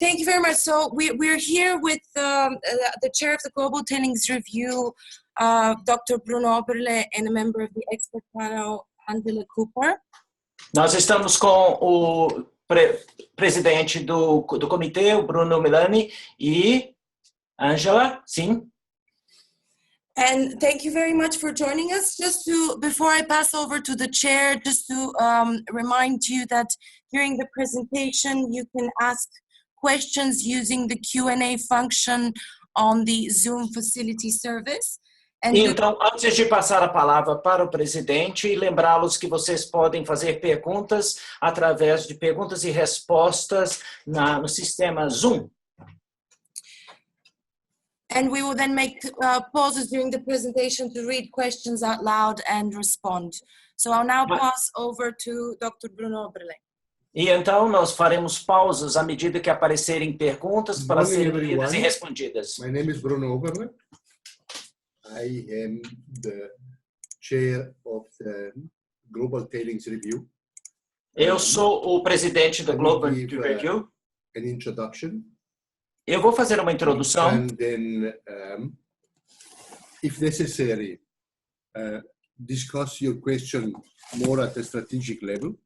Thank you very much. So we're here with the chair of the Global Tailings Review, Dr. Bruno Oberle, and a member of the expert panel, Angela Cooper. Nós estamos com o presidente do comitê, o Bruno Milani, e Angela, sim. And thank you very much for joining us. Just to, before I pass over to the chair, just to remind you that during the presentation, you can ask questions using the Q&A function on the Zoom facility service. And então, antes de passar a palavra para o presidente, lembrá-los que vocês podem fazer perguntas através de perguntas e respostas no sistema Zoom. And we will then make pauses during the presentation to read questions out loud and respond. So I'll now pass over to Dr. Bruno Oberle. E então nós faremos pausas à medida que aparecerem perguntas para serem lidas e respondidas. My name is Bruno Oberle. I am the chair of the Global Tailings Review. Eu sou o presidente da Global Review. An introduction. Eu vou fazer uma introdução. And then, if necessary, discuss your question more at a strategic level.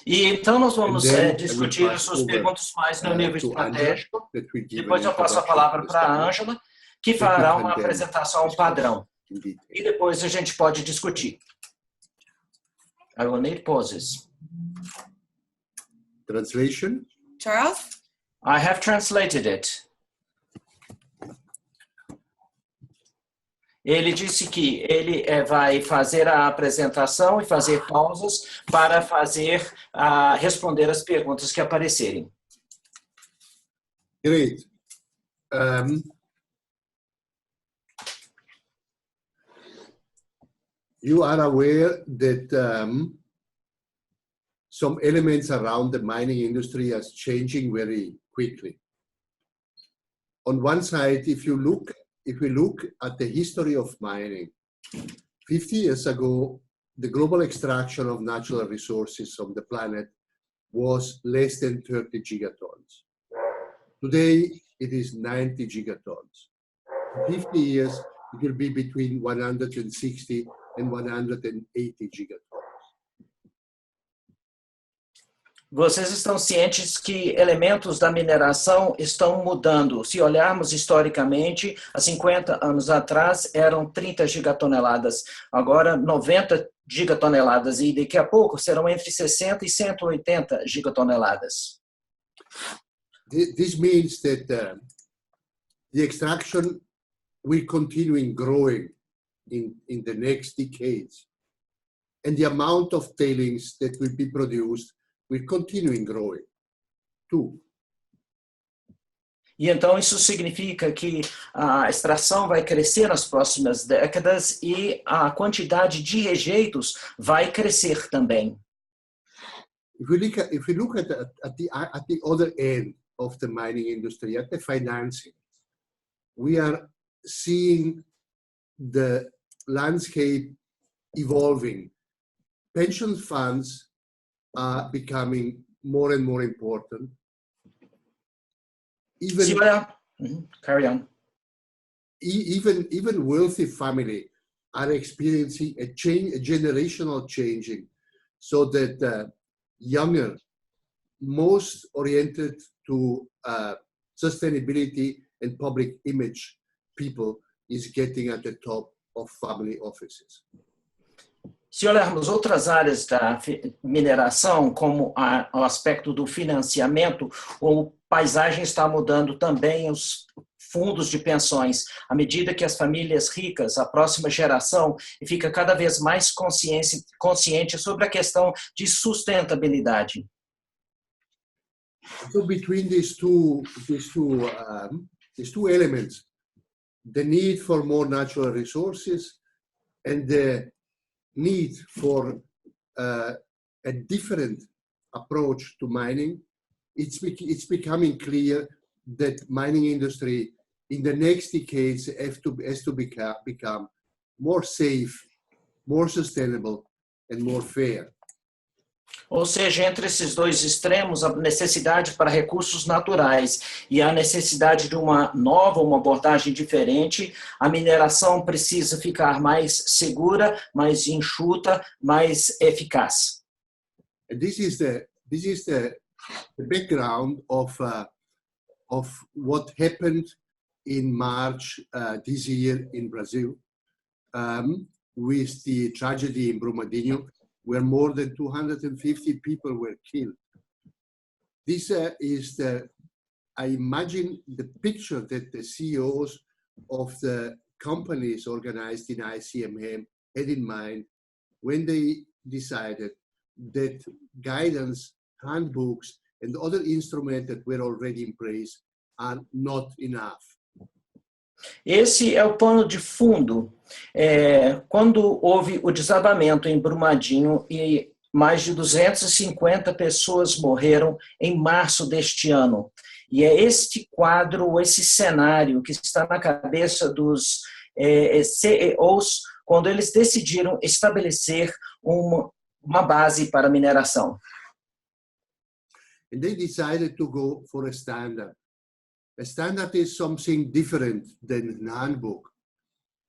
E então nós vamos discutir as suas perguntas mais no nível estratégico. Depois eu passo a palavra para a Angela, que fará uma apresentação padrão. E depois a gente pode discutir. I will need pauses. Translation. Charles? I have translated it. Ele disse que ele vai fazer a apresentação e fazer pausas para responder as perguntas que aparecerem. Great. You are aware that some elements around the mining industry are changing very quickly. On one side, if we look at the history of mining, 50 years ago, the global extraction of natural resources on the planet was less than 30 gigatons. Today, it is 90 gigatons. In 50 years, it will be between 160 and 180 gigatons. Vocês estão cientes que elementos da mineração estão mudando. Se olharmos historicamente, há 50 anos atrás eram 30 gigatoneladas, agora 90 gigatoneladas e daqui a pouco serão entre 60 e 180 gigatoneladas. This means that the extraction will continue growing in the next decades, and the amount of tailings that will be produced will continue growing too. E então isso significa que a extração vai crescer nas próximas décadas e a quantidade de rejeitos vai crescer também. If we look at the other end of the mining industry, at the financing, we are seeing the landscape evolving. Pension funds are becoming more and more important. Carry on. Even wealthy families are experiencing a generational changing, so that younger, most oriented to sustainability and public image people is getting at the top of family offices. Se olharmos outras áreas da mineração, como o aspecto do financiamento, a paisagem está mudando também os fundos de pensões, à medida que as famílias ricas, a próxima geração, fica cada vez mais consciente sobre a questão de sustentabilidade. So between these two elements, the need for more natural resources and the need for a different approach to mining, it's becoming clear that mining industry in the next decades has to become more safe, more sustainable, and more fair. Ou seja, entre esses dois extremos, a necessidade para recursos naturais e a necessidade de uma nova, uma abordagem diferente, a mineração precisa ficar mais segura, mais enxuta, mais eficaz. And this is the background of what happened in March this year in Brazil with the tragedy in Brumadinho, where more than 250 people were killed. This is I imagine the picture that the CEOs of the companies organized in ICMM had in mind when they decided that guidance, handbooks, and other instruments that were already in place are not enough. Esse é o pano de fundo. Quando houve o desabamento em Brumadinho e mais de 250 pessoas morreram em março deste ano. E é este quadro, esse cenário que está na cabeça dos CEOs quando eles decidiram estabelecer uma base para mineração. And they decided to go for a standard. A standard is something different than an handbook.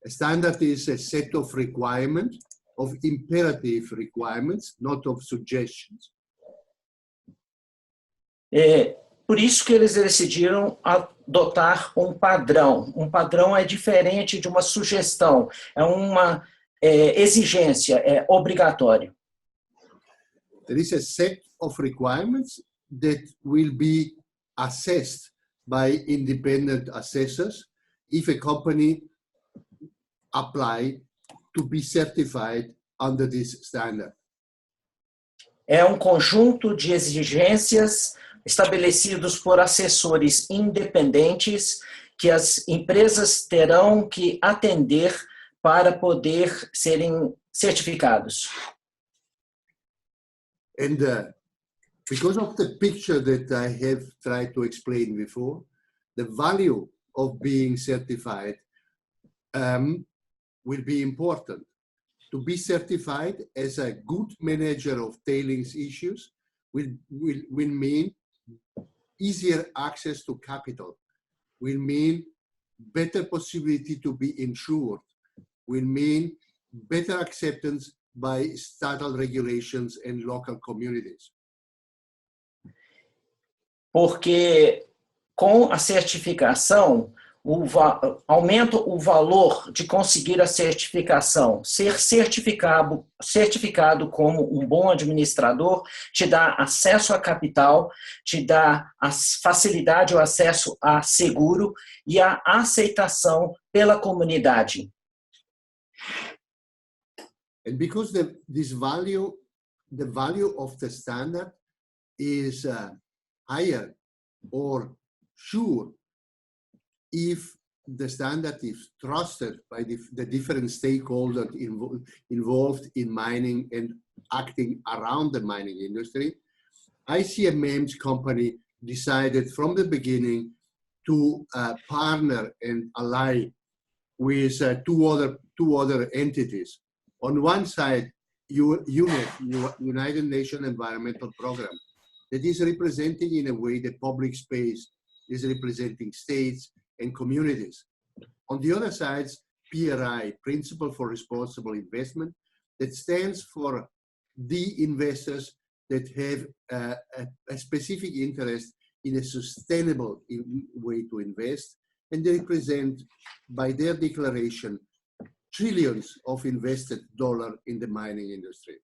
A standard is a set of requirements, of imperative requirements, not of suggestions. Por isso que eles decidiram adotar um padrão. Um padrão é diferente de uma sugestão, é uma exigência, é obrigatório. There is a set of requirements that will be assessed by independent assessors if a company apply to be certified under this standard. É um conjunto de exigências estabelecidos por assessores independentes que as empresas terão que atender para poder serem certificados. And because of the picture that I have tried to explain before, the value of being certified will be important. To be certified as a good manager of tailings issues will mean easier access to capital, will mean better possibility to be insured, will mean better acceptance by estatal regulations and local communities. Porque com a certificação, aumenta o valor de conseguir a certificação. Ser certificado como um bom administrador te dá acesso a capital, te dá a facilidade, o acesso a seguro e a aceitação pela comunidade. And because the value of the standard is higher or sure if the standard is trusted by the different stakeholders involved in mining and acting around the mining industry, ICMM's company decided from the beginning to partner and ally with two other entities. On one side, UNEP, United Nations Environmental Program, that is representing in a way the public space, is representing states and communities. On the other side, PRI, Principle for Responsible Investment, that stands for the investors that have a specific interest in a sustainable way to invest, and they represent, by their declaration, trillions of invested dollars in the mining industry.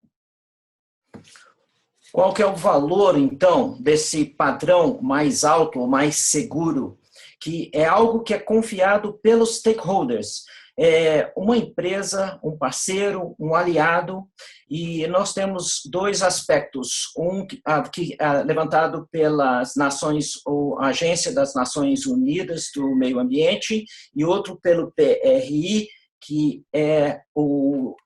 Qual que é o valor, então, desse padrão mais alto, ou mais seguro, que é algo que é confiado pelos stakeholders? É uma empresa, um parceiro, um aliado, e nós temos dois aspectos, um que é levantado pelas Nações, ou a Agência das Nações Unidas do Meio Ambiente, e outro pelo PRI, que é o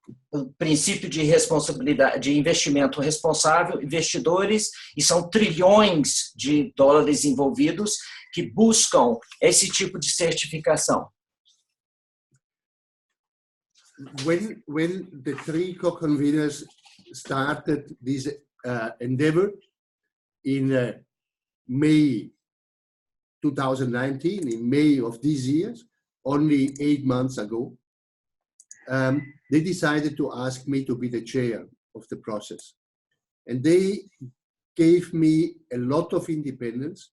princípio de responsabilidade, de investimento responsável, investidores, e são trilhões de dólares envolvidos que buscam esse tipo de certificação. When the three co-conveners started this endeavor in May 2019, in May of this year, only 8 months ago. They decided to ask me to be the chair of the process. And they gave me a lot of independence.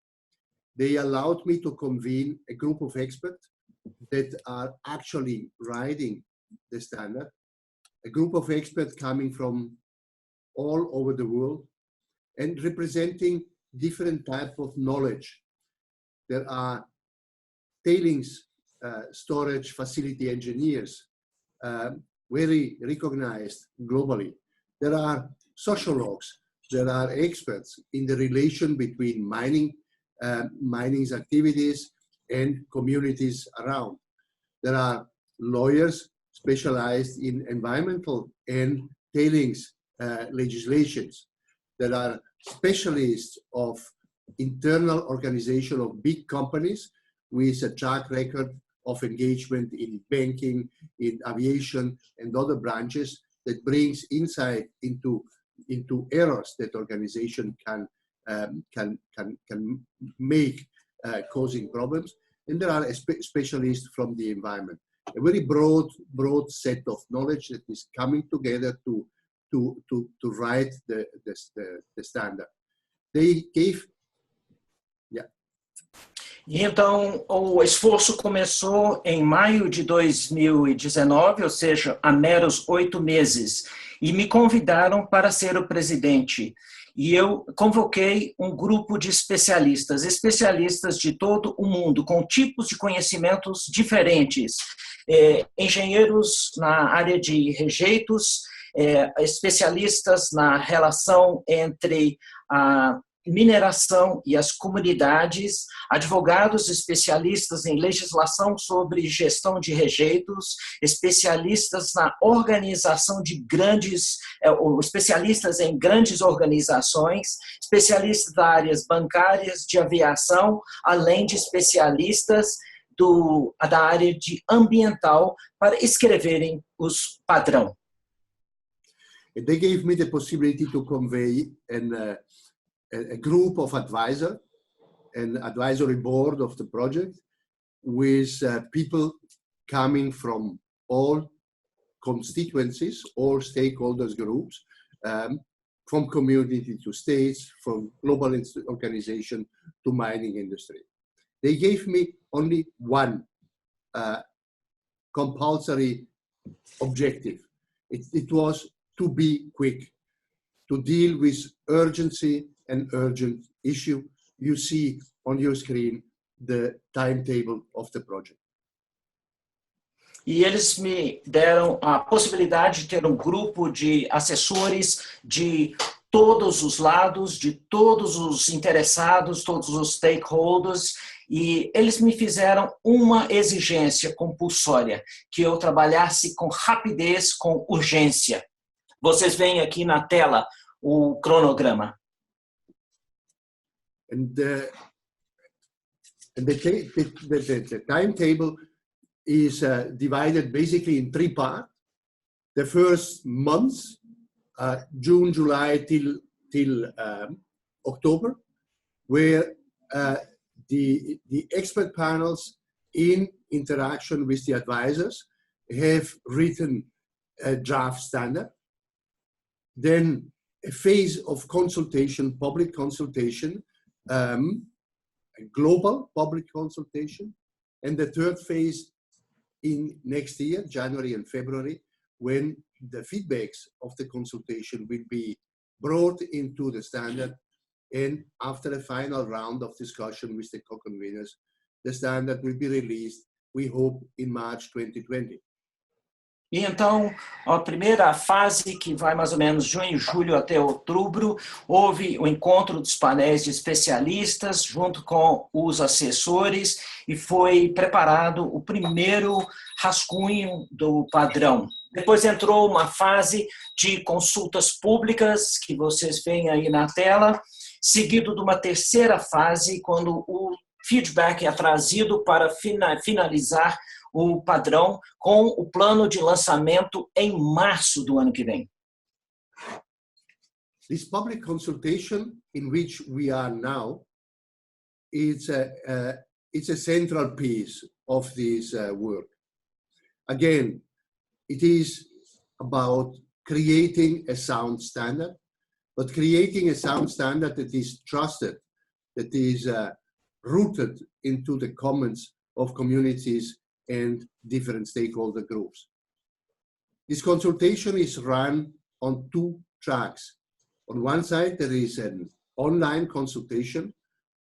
They allowed me to convene a group of experts that are actually writing the standard, a group of experts coming from all over the world and representing different types of knowledge. There are tailings storage facility engineers, very recognized globally. There are sociologues, there are experts in the relation between mining's activities and communities around. There are lawyers specialized in environmental and tailings legislations. There are specialists of internal organization of big companies with a track record of engagement in banking, in aviation, and other branches that brings insight into errors that organization can make causing problems. And there are specialists from the environment. A very broad set of knowledge that is coming together to write the standard. They gave. E então, o esforço começou em maio de 2019, ou seja, há meros 8 meses, e me convidaram para ser o presidente. E eu convoquei um grupo de especialistas de todo o mundo, com tipos de conhecimentos diferentes, engenheiros na área de rejeitos, especialistas na relação entre a mineração e as comunidades, advogados especialistas em legislação sobre gestão de rejeitos, especialistas na organização de especialistas em grandes organizações, especialistas das áreas bancárias, de aviação, além de especialistas da área de ambiental para escreverem os padrão. And they gave me the possibility to convey a group of advisors, an advisory board of the project, with people coming from all constituencies, all stakeholders groups, from community to states, from global organization to mining industry. They gave me only one compulsory objective. It was to be quick, to deal with urgency and urgent issue. You see on your screen the timetable of the project. E eles me deram a possibilidade de ter um grupo de assessores de todos os lados, de todos os interessados, todos os stakeholders, e eles me fizeram uma exigência compulsória, que eu trabalhasse com rapidez, com urgência. Vocês veem aqui na tela o cronograma. And the timetable is divided basically in 3 parts. The first month, June, July till October, where the expert panels in interaction with the advisors have written a draft standard. Then a phase of consultation, public consultation, a global public consultation, and the third phase in next year, January and February, when the feedbacks of the consultation will be brought into the standard, and after a final round of discussion with the co-conveners, the standard will be released, we hope, in March 2020. E então, a primeira fase, que vai mais ou menos junho, julho até outubro, houve o encontro dos painéis de especialistas junto com os assessores e foi preparado o primeiro rascunho do padrão. Depois entrou uma fase de consultas públicas, que vocês veem aí na tela, seguido de uma terceira fase, quando o feedback é trazido para finalizar o padrão com o plano de lançamento em março do ano que vem. This public consultation in which we are now is it's a central piece of this work. Again, it is about creating a sound standard, but creating a sound standard that is trusted, that is rooted into the comments of communities and different stakeholder groups. This consultation is run on 2 tracks. On one side, there is an online consultation.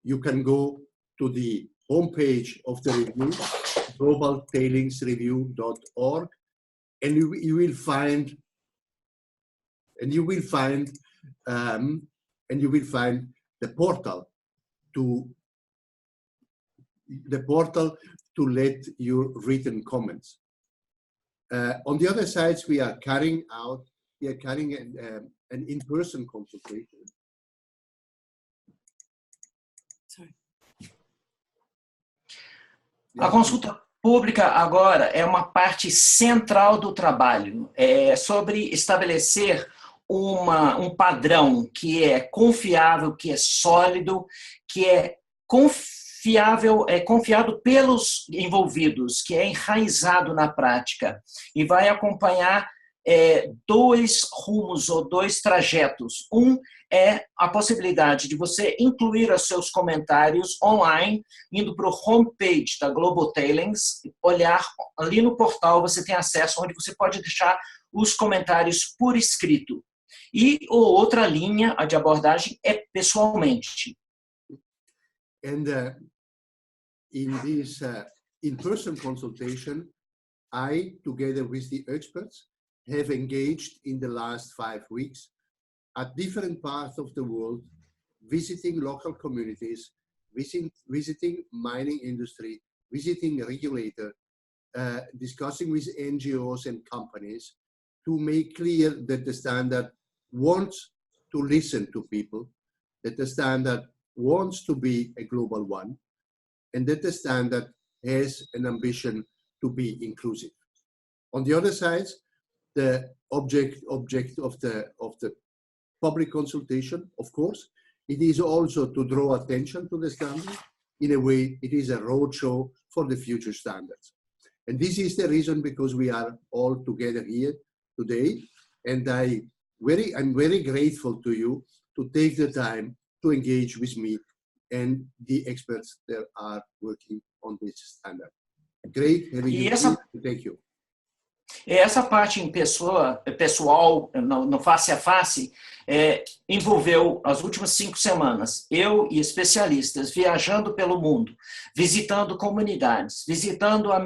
You can go to the homepage of the review, globaltailingsreview.org, and you will find the portal to let your written comments. On the other side, we are carrying an in-person consultation. Sorry. A consulta pública agora é uma parte central do trabalho, sobre estabelecer um padrão que é confiável, que é sólido, que é confiado pelos envolvidos, que é enraizado na prática e vai acompanhar 2 rumos ou 2 trajetos. Um é a possibilidade de você incluir os seus comentários online, indo para o homepage da Global Tailings, olhar ali no portal, você tem acesso onde você pode deixar os comentários por escrito. E outra linha de abordagem é pessoalmente. And in this in-person consultation, I, together with the experts, have engaged in the last 5 weeks at different parts of the world, visiting local communities, visiting mining industry, visiting regulator, discussing with NGOs and companies to make clear that the standard wants to listen to people, that the standard wants to be a global one, and that the standard has an ambition to be inclusive. On the other side, the object of the public consultation, of course, it is also to draw attention to the standard. In a way, it is a roadshow for the future standards. And this is the reason because we are all together here today. And I'm very grateful to you to take the time to engage with me and the experts that are working on this standard. Great having you here. Thank you. Essa parte em pessoal, no face a face, envolveu as últimas 5 semanas, eu e especialistas viajando pelo mundo, visitando comunidades, visitando a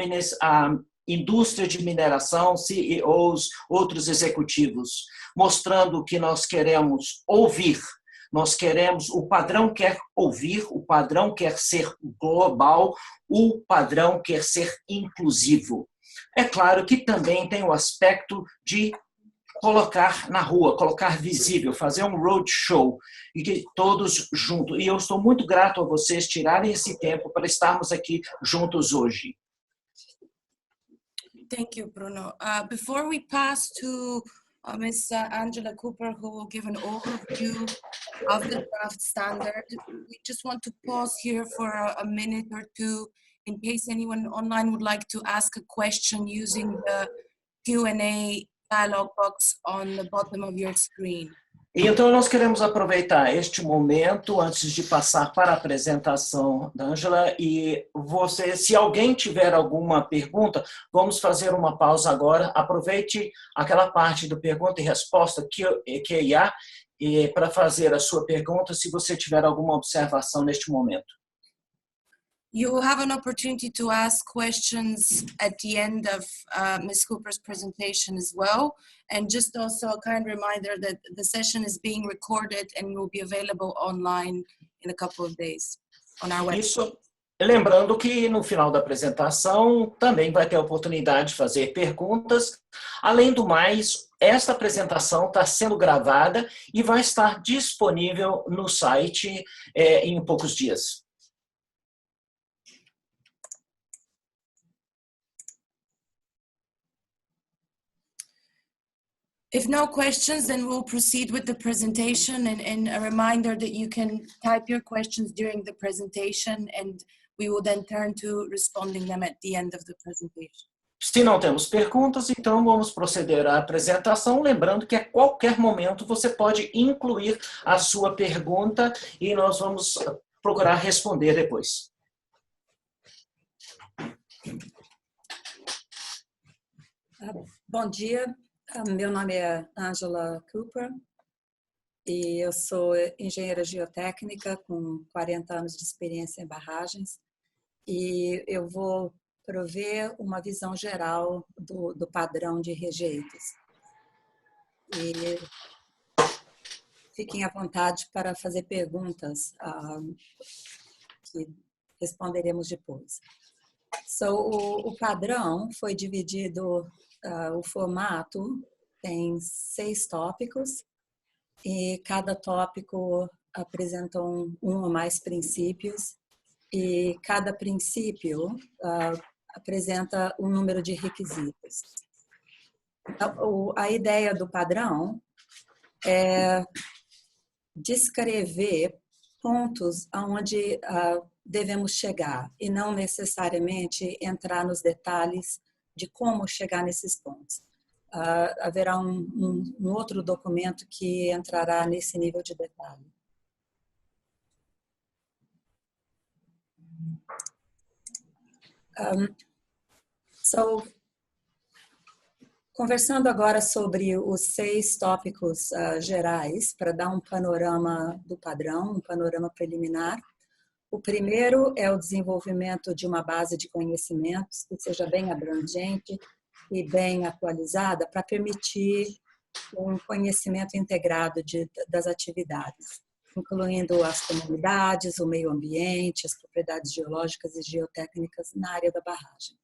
indústria de mineração, CEOs, outros executivos, mostrando que nós queremos ouvir. O padrão quer ouvir, o padrão quer ser global, o padrão quer ser inclusivo. É claro que também tem o aspecto de colocar na rua, colocar visível, fazer um roadshow, e que todos juntos. E eu estou muito grato a vocês tirarem esse tempo para estarmos aqui juntos hoje. Thank you, Bruno. Before we pass to Ms. Angela Cooper, who will give an overview of the draft standard, we just want to pause here for a minute or two in case anyone online would like to ask a question using the Q&A dialog box on the bottom of your screen. Então, nós queremos aproveitar este momento antes de passar para a apresentação da Angela e se alguém tiver alguma pergunta, vamos fazer uma pausa agora. Aproveite aquela parte do pergunta e resposta que há para fazer a sua pergunta se você tiver alguma observação neste momento. You will have an opportunity to ask questions at the end of Ms. Cooper's presentation as well. And just also a kind reminder that the session is being recorded and will be available online in a couple of days on our website. Isso, lembrando que no final da apresentação também vai ter a oportunidade de fazer perguntas. Além do mais, esta apresentação está sendo gravada e vai estar disponível no site em poucos dias. If no questions, then we'll proceed with the presentation, and a reminder that you can type your questions during the presentation and we will then turn to responding them at the end of the presentation. Se não temos perguntas, então vamos proceder à apresentação, lembrando que a qualquer momento você pode incluir a sua pergunta e nós vamos procurar responder depois. Bom dia, meu nome é Angela Cooper e eu sou engenheira geotécnica com 40 anos de experiência em barragens e eu vou prover uma visão geral do padrão de rejeitos. E fiquem à vontade para fazer perguntas que responderemos depois. O padrão foi dividido, o formato tem 6 tópicos e cada tópico apresenta um ou mais princípios e cada princípio apresenta um número de requisitos. Então, a ideia do padrão é descrever pontos aonde devemos chegar e não necessariamente entrar nos detalhes de como chegar nesses pontos. Haverá um outro documento que entrará nesse nível de detalhe. Conversando agora sobre os 6 tópicos gerais, para dar um panorama do padrão, um panorama preliminar. O primeiro é o desenvolvimento de uma base de conhecimentos que seja bem abrangente e bem atualizada para permitir um conhecimento integrado das atividades, incluindo as comunidades, o meio ambiente, as propriedades geológicas e geotécnicas na área da barragem.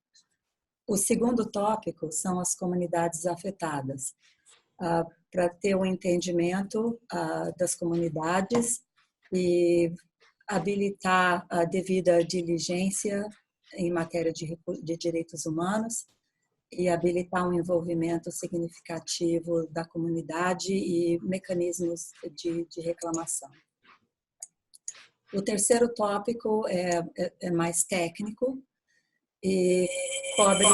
O segundo tópico são as comunidades afetadas, para ter um entendimento das comunidades e habilitar a devida diligência em matéria de direitos humanos e habilitar um envolvimento significativo da comunidade e mecanismos de reclamação. O terceiro tópico é mais técnico e cobre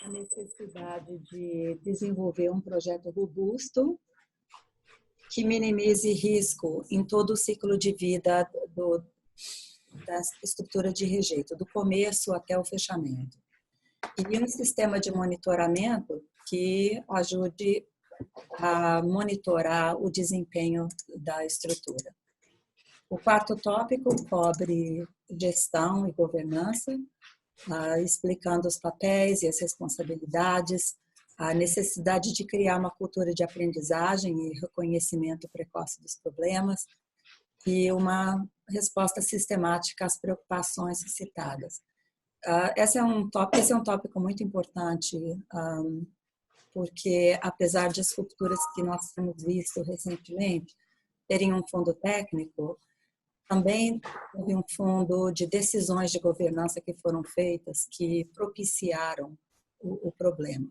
a necessidade de desenvolver um projeto robusto que minimize risco em todo o ciclo de vida da estrutura de rejeito, do começo até o fechamento. E um sistema de monitoramento que ajude a monitorar o desempenho da estrutura. O quarto tópico cobre gestão e governança, explicando os papéis e as responsabilidades, a necessidade de criar uma cultura de aprendizagem e reconhecimento precoce dos problemas e uma resposta sistemática às preocupações suscitadas. Esse é um tópico muito importante, porque apesar de as rupturas que nós temos visto recentemente terem um fundo técnico, também houve um fundo de decisões de governança que foram feitas que propiciaram o problema.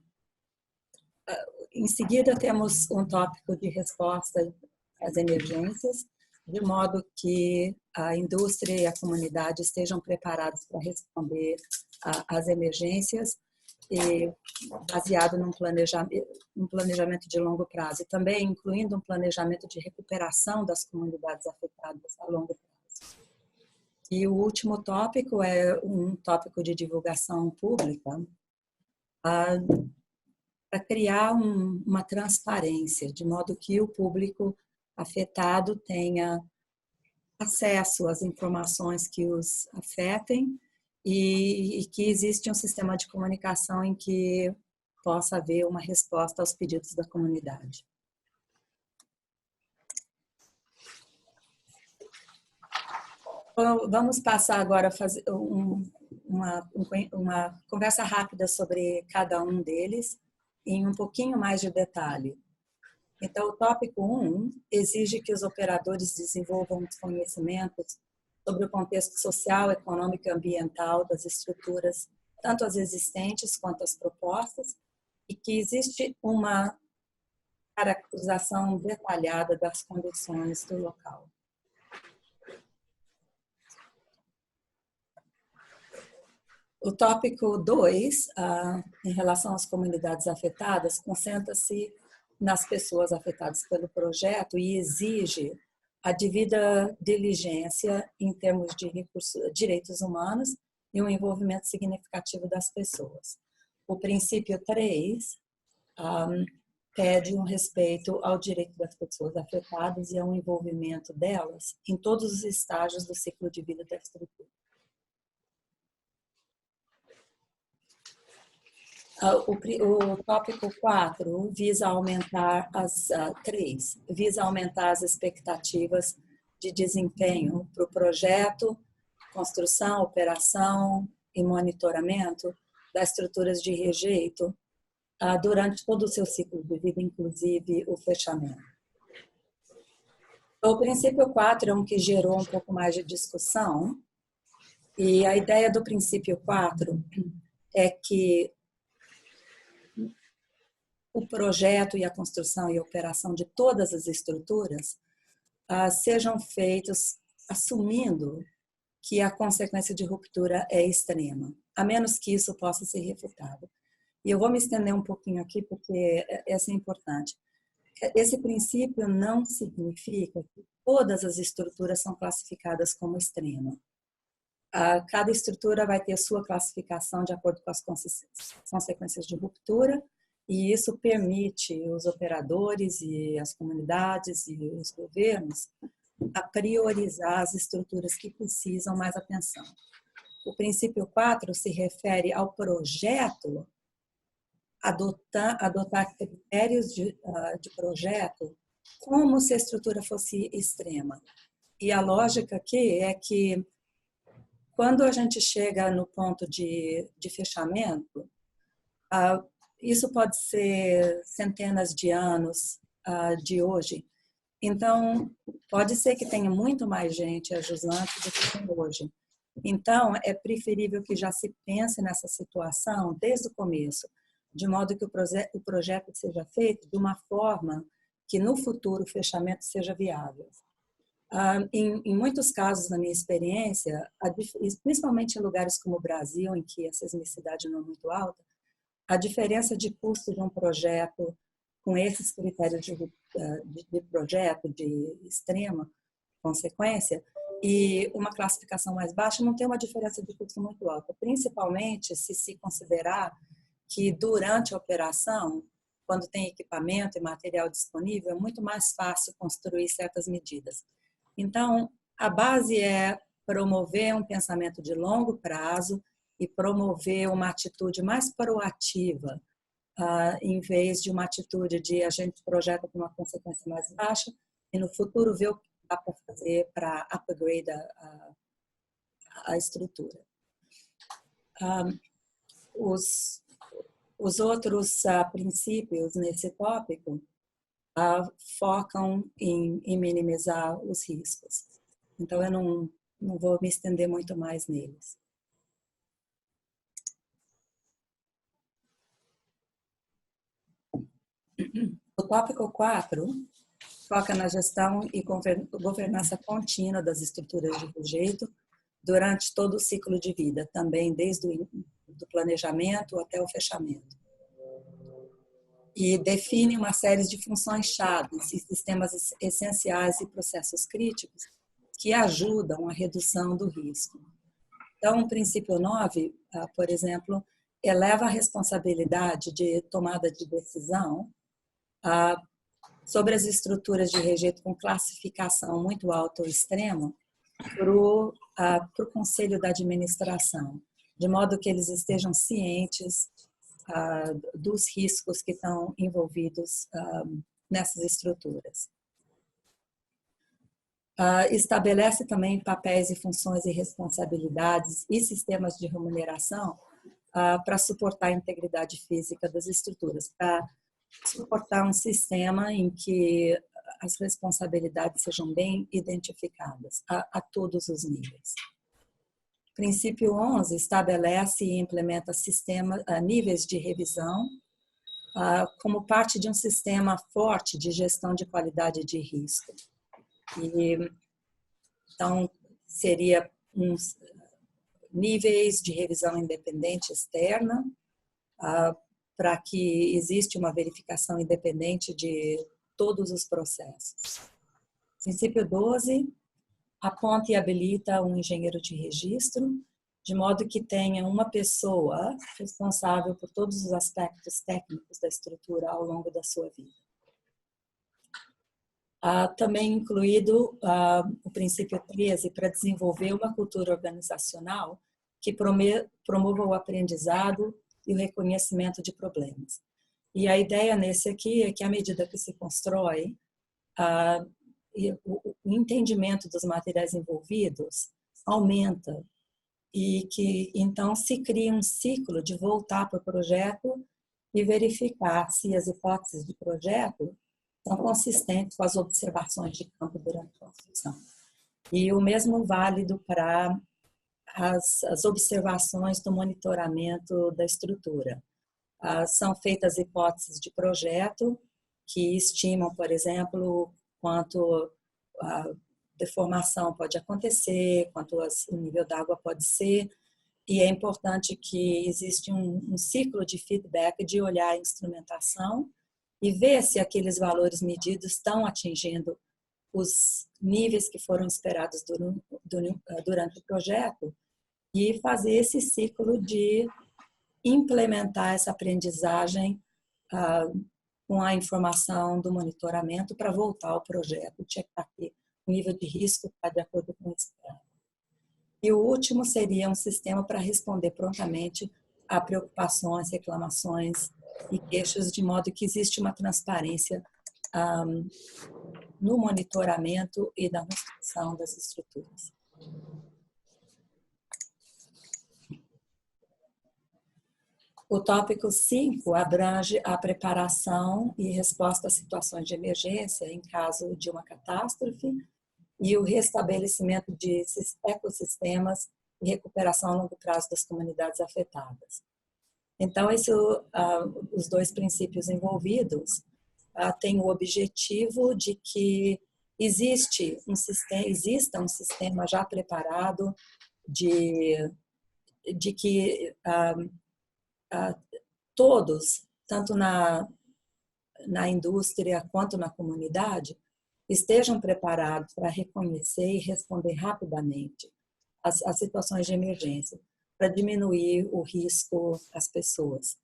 Em seguida, temos um tópico de resposta às emergências, de modo que a indústria e a comunidade estejam preparados para responder às emergências, e baseado num planejamento de longo prazo, e também incluindo um planejamento de recuperação das comunidades afetadas a longo prazo. E o último tópico é um tópico de divulgação pública, para criar uma transparência, de modo que o público afetado tenha acesso às informações que os afetem e que existe um sistema de comunicação em que possa haver uma resposta aos pedidos da comunidade. Vamos passar agora a fazer uma conversa rápida sobre cada um deles, em um pouquinho mais de detalhe. Então, o tópico 1 exige que os operadores desenvolvam os conhecimentos sobre o contexto social, econômico e ambiental das estruturas, tanto as existentes quanto as propostas, e que existe uma caracterização detalhada das condições do local. O tópico 2, em relação às comunidades afetadas, concentra-se nas pessoas afetadas pelo projeto e exige a devida diligência em termos de direitos humanos e um envolvimento significativo das pessoas. O princípio 3 pede um respeito ao direito das pessoas afetadas e ao envolvimento delas em todos os estágios do ciclo de vida da estrutura. O tópico 4 visa aumentar visa aumentar as expectativas de desempenho para o projeto, construção, operação e monitoramento das estruturas de rejeito durante todo o seu ciclo de vida, inclusive o fechamento. O princípio 4 é um que gerou um pouco mais de discussão, e a ideia do princípio 4 é que o projeto e a construção e a operação de todas as estruturas sejam feitos assumindo que a consequência de ruptura é extrema, a menos que isso possa ser refutado. E eu vou me estender um pouquinho aqui, porque essa é importante. Esse princípio não significa que todas as estruturas são classificadas como extrema. Cada estrutura vai ter sua classificação de acordo com as consequências de ruptura, e isso permite os operadores e as comunidades e os governos a priorizar as estruturas que precisam mais atenção. O princípio 4 se refere ao projeto adotar critérios de projeto como se a estrutura fosse extrema. E a lógica aqui é que quando a gente chega no ponto de fechamento, isso pode ser centenas de anos de hoje. Então, pode ser que tenha muito mais gente ajusante do que tem hoje. Então, é preferível que já se pense nessa situação desde o começo, de modo que o projeto seja feito de uma forma que no futuro o fechamento seja viável. Em muitos casos, na minha experiência, principalmente em lugares como o Brasil, em que a sismicidade não é muito alta, a diferença de custo de um projeto com esses critérios de projeto de extrema consequência e uma classificação mais baixa não tem uma diferença de custo muito alta, principalmente se considerar que durante a operação, quando tem equipamento e material disponível, é muito mais fácil construir certas medidas. Então, a base é promover um pensamento de longo prazo e promover uma atitude mais proativa, em vez de uma atitude de a gente projeta com uma consequência mais baixa e no futuro ver o que dá para fazer para upgrade a estrutura. Os outros princípios nesse tópico focam em minimizar os riscos. Então, eu não vou me estender muito mais neles. O tópico 4 foca na gestão e governança contínua das estruturas de rejeito durante todo o ciclo de vida, também desde o planejamento até o fechamento. E define uma série de funções-chave e sistemas essenciais e processos críticos que ajudam a redução do risco. Então, o princípio 9, por exemplo, eleva a responsabilidade de tomada de decisão sobre as estruturas de rejeito com classificação muito alta ou extrema para o Conselho da Administração, de modo que eles estejam cientes dos riscos que estão envolvidos nessas estruturas. Estabelece também papéis e funções e responsabilidades e sistemas de remuneração para suportar a integridade física das estruturas, para suportar um sistema em que as responsabilidades sejam bem identificadas a todos os níveis. Princípio 11 estabelece e implementa níveis de revisão como parte de um sistema forte de gestão de qualidade de risco. Então, seria uns níveis de revisão independente externa, para que exista uma verificação independente de todos os processos. Princípio 12, aponta e habilita um engenheiro de registro, de modo que tenha uma pessoa responsável por todos os aspectos técnicos da estrutura ao longo da sua vida. Também incluído o princípio 13, para desenvolver uma cultura organizacional que promova o aprendizado e o reconhecimento de problemas. E a ideia nesse aqui é que, à medida que se constrói o entendimento dos materiais envolvidos, aumenta e que, então, se cria um ciclo de voltar para o projeto e verificar se as hipóteses de projeto são consistentes com as observações de campo durante a construção. E o mesmo válido para as observações do monitoramento da estrutura. São feitas hipóteses de projeto que estimam, por exemplo, quanto a deformação pode acontecer, quanto o nível d'água pode ser, e é importante que existe um ciclo de feedback, de olhar a instrumentação e ver se aqueles valores medidos estão atingindo os níveis que foram esperados durante o projeto, e fazer esse ciclo de implementar essa aprendizagem com a informação do monitoramento para voltar ao projeto, checar que o nível de risco está de acordo com o esperado. E o último seria um sistema para responder prontamente a preocupações, reclamações e queixas, de modo que existe uma transparência no monitoramento e na construção das estruturas. O tópico 5 abrange a preparação e resposta a situações de emergência em caso de uma catástrofe e o restabelecimento de ecossistemas e recuperação a longo prazo das comunidades afetadas. Então, os dois princípios envolvidos têm o objetivo de que exista um sistema já preparado de que todos, tanto na indústria quanto na comunidade, estejam preparados para reconhecer e responder rapidamente às situações de emergência, para diminuir o risco às pessoas.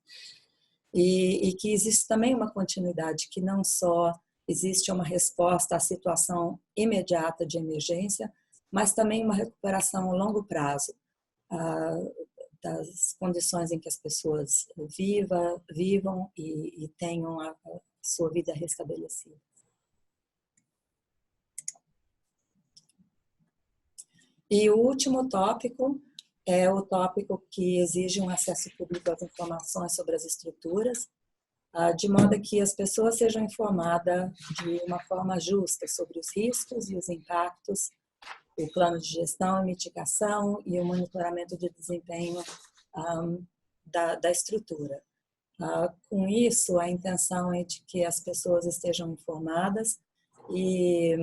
E que existe também uma continuidade, que não só existe uma resposta à situação imediata de emergência, mas também uma recuperação a longo prazo das condições em que as pessoas vivam e tenham a sua vida restabelecida. E o último tópico é o tópico que exige um acesso público às informações sobre as estruturas, de modo que as pessoas sejam informadas de uma forma justa sobre os riscos e os impactos, o plano de gestão e mitigação e o monitoramento de desempenho da estrutura. Com isso, a intenção é de que as pessoas estejam informadas e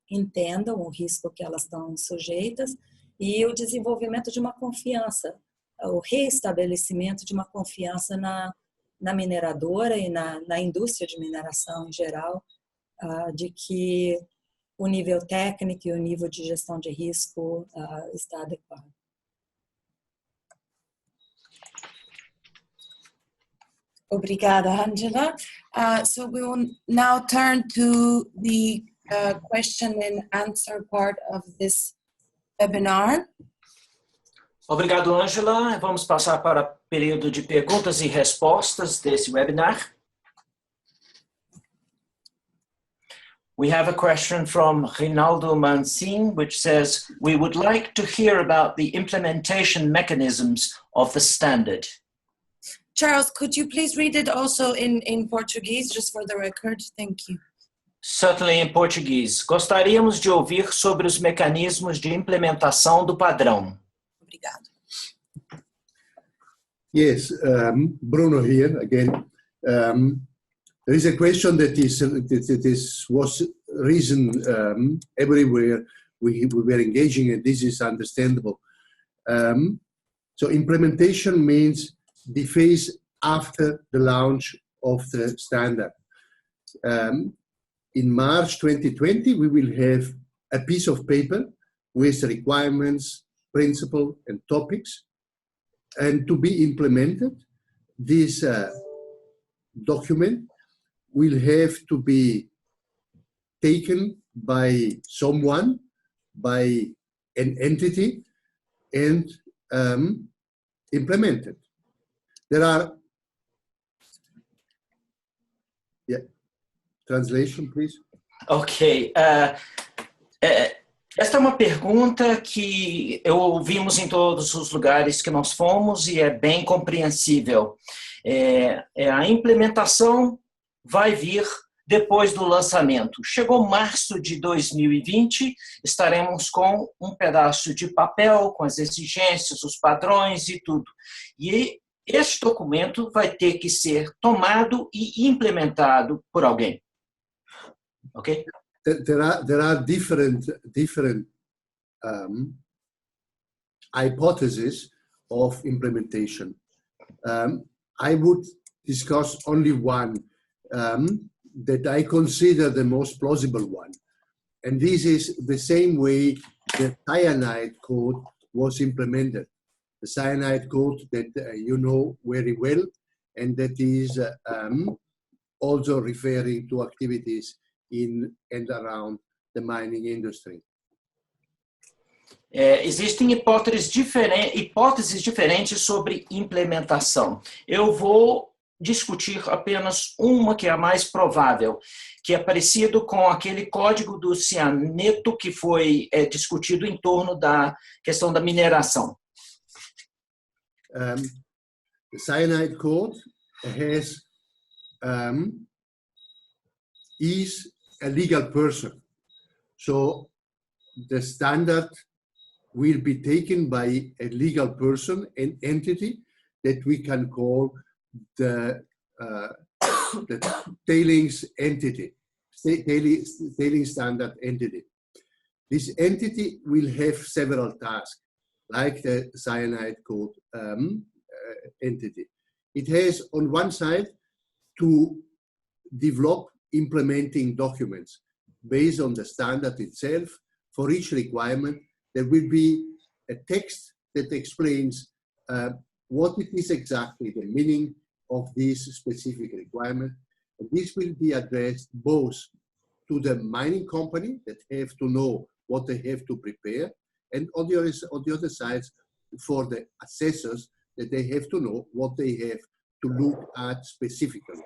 entendam o risco que elas estão sujeitas e o desenvolvimento de uma confiança, o reestabelecimento de uma confiança na mineradora e na indústria de mineração em geral, de que o nível técnico e o nível de gestão de risco está adequado. Obrigada, Angela. So we will now turn to the question and answer part of this webinar. Obrigado, Angela. Vamos passar para o período de perguntas e respostas desse webinar. We have a question from Rinaldo Mancin, which says, we would like to hear about the implementation mechanisms of the standard. Charles, could you please read it also in Portuguese, just for the record? Thank you. Certainly in Portuguese. Gostaríamos de ouvir sobre os mecanismos de implementação do padrão. Obrigado. Yes, Bruno here again. There is a question that was risen everywhere we were engaging, and this is understandable. So implementation means the phase after the launch of the standard. In March 2020, we will have a piece of paper with requirements, principles, and topics. And to be implemented, this document will have to be taken by someone, by an entity, and implemented. There are, translation, please. Ok. Esta é uma pergunta que ouvimos em todos os lugares que nós fomos e é bem compreensível. A implementação vai vir depois do lançamento. Chegou março de 2020, estaremos com um pedaço de papel, com as exigências, os padrões e tudo. E este documento vai ter que ser tomado e implementado por alguém. Ok? There are different hypotheses of implementation. I would discuss only one that I consider the most plausible one. And this is the same way the cyanide code was implemented. The cyanide code that you know very well, and that is also referring to activities in and around the mining industry. Existem hipóteses diferentes sobre implementação. Eu vou discutir apenas uma que é a mais provável, que é parecido com aquele código do cianeto que foi discutido em torno da questão da mineração. The cyanide code is a legal person. So the standard will be taken by a legal person, an entity that we can call the tailings entity, tailings standard entity. This entity will have several tasks, like the cyanide code entity. It has on one side to develop implementing documents based on the standard itself. For each requirement, there will be a text that explains what it is exactly the meaning of this specific requirement. And this will be addressed both to the mining company that have to know what they have to prepare, and on the other side, for the assessors, that they have to know what they have to look at specifically.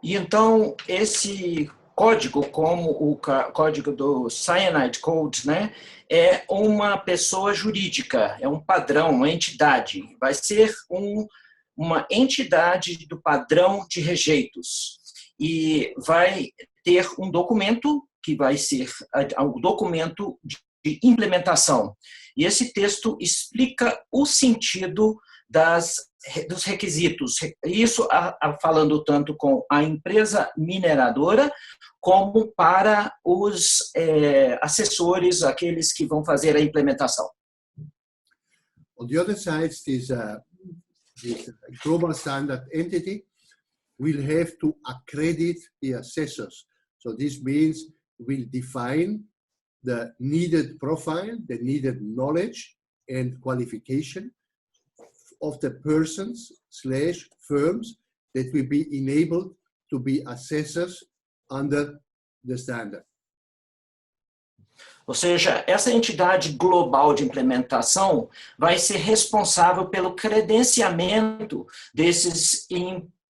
E então, esse código, como o código do Cyanide Code, né, é uma pessoa jurídica, é um padrão, uma entidade. Vai ser uma entidade do padrão de rejeitos. E vai ter um documento que vai ser um documento de implementação. E esse texto explica o sentido dos requisitos. Isso falando tanto com a empresa mineradora, como para os assessores, aqueles que vão fazer a implementação. On the other side, this global standard entity will have to accredit the assessors. So this means we'll define the needed profile, the needed knowledge and qualification of the persons/firms that will be enabled to be assessors under the standard. Ou seja, essa entidade global de implementação vai ser responsável pelo credenciamento desses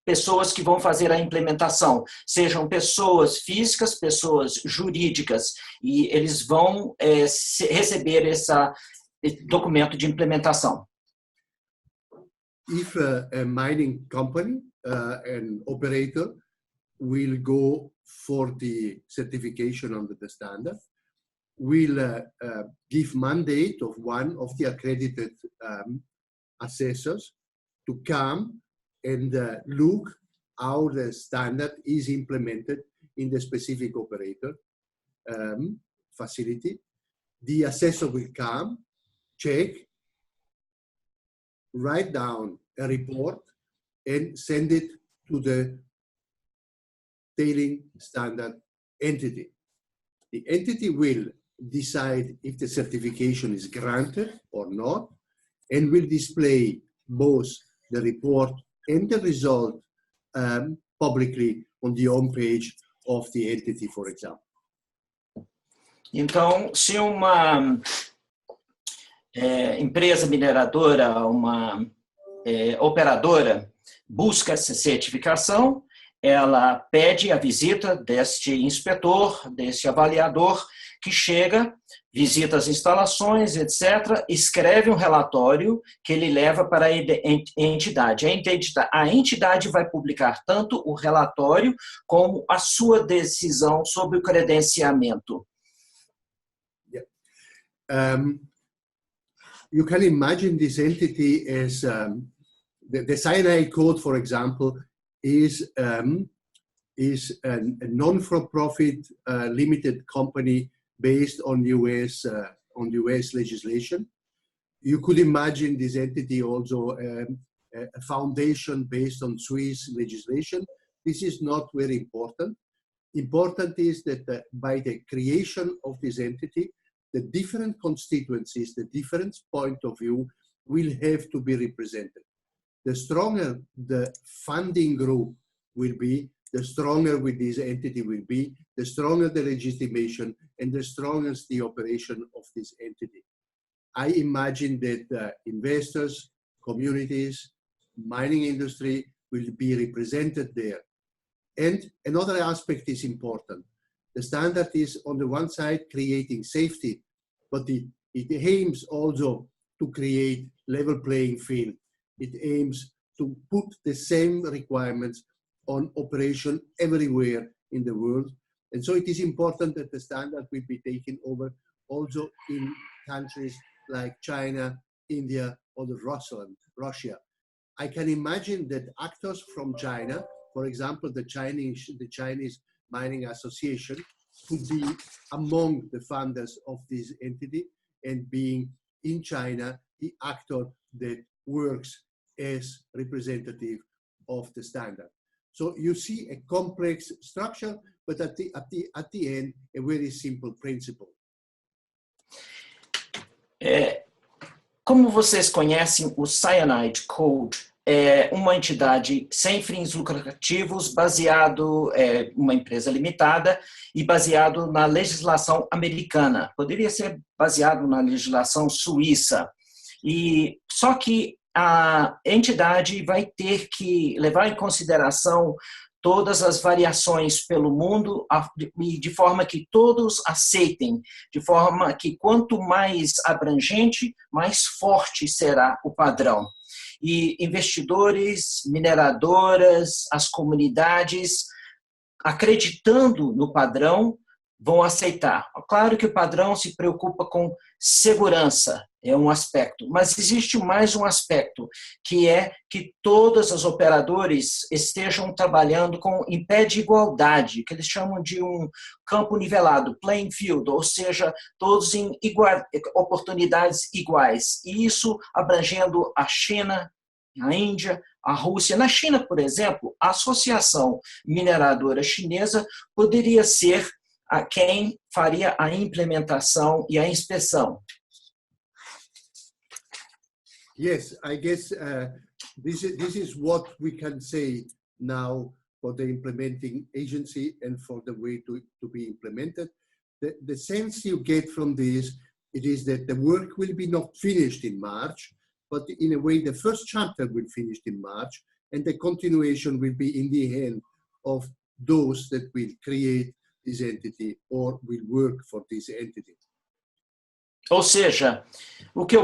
pessoas que vão fazer a implementação, sejam pessoas físicas, pessoas jurídicas, e eles vão receber esse documento de implementação. If a mining company, an operator, will go for the certification under the standard, will give mandate of one of the accredited assessors to come and look how the standard is implemented in the specific operator facility. The assessor will come, check, write down a report, and send it to the tailing standard entity. The entity will decide if the certification is granted or not, and will display both the report and the result publicly on the home page of the entity, for example. Então, se uma empresa mineradora, uma operadora busca essa certificação, ela pede a visita deste inspetor, deste avaliador, que chega, visita as instalações, etc., escreve um relatório que ele leva para a entidade. A entidade vai publicar tanto o relatório como a sua decisão sobre o credenciamento. You can imagine this entity as the Cyanide Code, for example, is a non-for-profit limited company based on US legislation. You could imagine this entity also a foundation based on Swiss legislation. This is not very important. Important is that by the creation of this entity, the different constituencies, the different point of view will have to be represented. The stronger the funding group will be, the stronger with this entity will be, the stronger the legitimation, and the stronger the operation of this entity. I imagine that investors, communities, mining industry will be represented there. And another aspect is important. The standard is on the one side creating safety, but it aims also to create level playing field. It aims to put the same requirements on operation everywhere in the world. And so it is important that the standard will be taken over also in countries like China, India, or Russia. I can imagine that actors from China, for example, the Chinese Mining Association, could be among the funders of this entity and being in China the actor that works as representative of the standard. So you see a complex structure, but at the end, a very simple principle. Como vocês conhecem, o Cyanide Code é uma entidade sem fins lucrativos, baseado uma empresa limitada e baseado na legislação americana. Poderia ser baseado na legislação suíça. E só que a entidade vai ter que levar em consideração todas as variações pelo mundo, de forma que todos aceitem, de forma que quanto mais abrangente, mais forte será o padrão. E investidores, mineradoras, as comunidades, acreditando no padrão, vão aceitar. Claro que o padrão se preocupa com segurança, é um aspecto, mas existe mais um aspecto, que é que todos os operadores estejam trabalhando em pé de igualdade, que eles chamam de um campo nivelado, playing field, ou seja, todos em oportunidades iguais. E isso abrangendo a China, a Índia, a Rússia. Na China, por exemplo, a Associação Mineradora Chinesa poderia ser quem faria a implementação e a inspeção. Yes, I guess this is what we can say now for the implementing agency and for the way to be implemented. The sense you get from this, it is that the work will be not finished in March, but in a way the first chapter will finish in March, and the continuation will be in the hand of those that will create this entity or will work for this entity. Ou seja, o que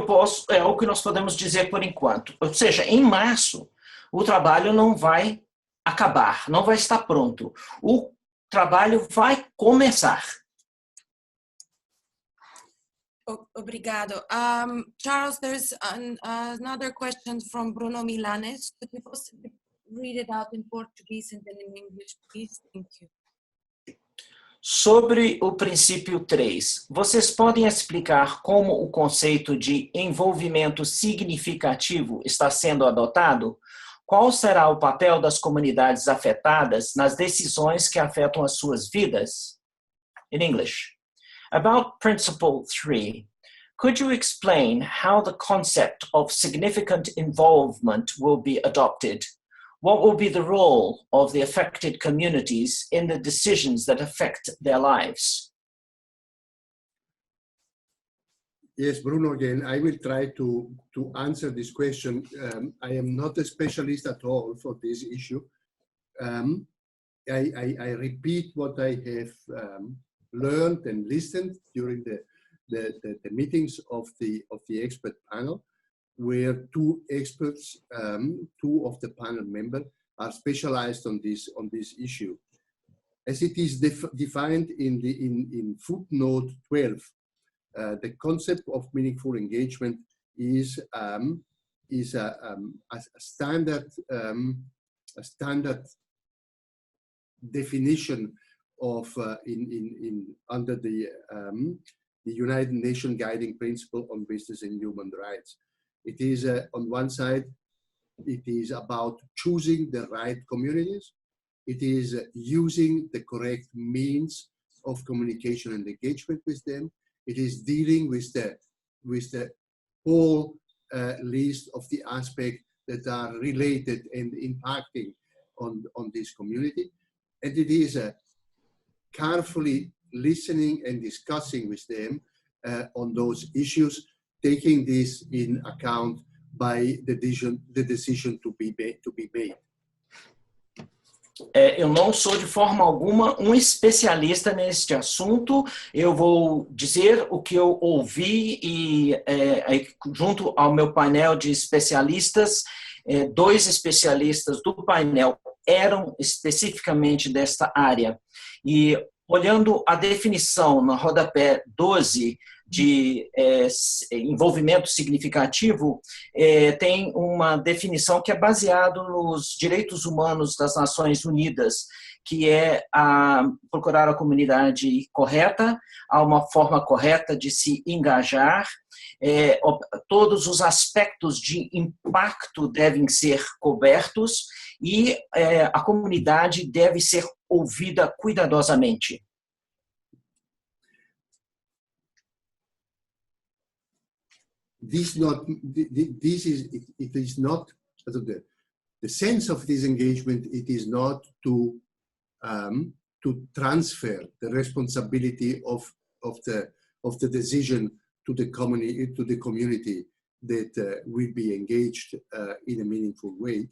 nós podemos dizer por enquanto. Ou seja, em março, o trabalho não vai acabar, não vai estar pronto. O trabalho vai começar. Obrigado. Charles, there's another question from Bruno Milanes. Could you read it out in Portuguese and then in English, please? Thank you. Sobre o princípio 3, vocês podem explicar como o conceito de envolvimento significativo está sendo adotado? Qual será o papel das comunidades afetadas nas decisões que afetam as suas vidas? In English, about Principle 3, could you explain how the concept of significant involvement will be adopted? What will be the role of the affected communities in the decisions that affect their lives? Yes, Bruno, again, I will try to answer this question. I am not a specialist at all for this issue. I repeat what I have learned and listened during the meetings of the expert panel, where two experts, two of the panel members, are specialized on this issue. As it is defined in footnote 12, the concept of meaningful engagement is a standard definition of under the United Nations Guiding Principle on Business and Human Rights. It is on one side, it is about choosing the right communities. It is using the correct means of communication and engagement with them. It is dealing with the whole list of the aspects that are related and impacting on this community. And it is carefully listening and discussing with them on those issues, taking this in account by the decision to be made. Eu não sou de forma alguma um especialista neste assunto. Eu vou dizer o que eu ouvi e junto ao meu painel de especialistas, dois especialistas do painel eram especificamente desta área. E olhando a definição no rodapé 12 de envolvimento significativo, tem uma definição que é baseada nos direitos humanos das Nações Unidas, que é procurar a comunidade correta, há uma forma correta de se engajar, todos os aspectos de impacto devem ser cobertos e a comunidade deve ser ouvida cuidadosamente. It is not the sense of this engagement. It is not to transfer the responsibility of the decision to the community that will be engaged in a meaningful way.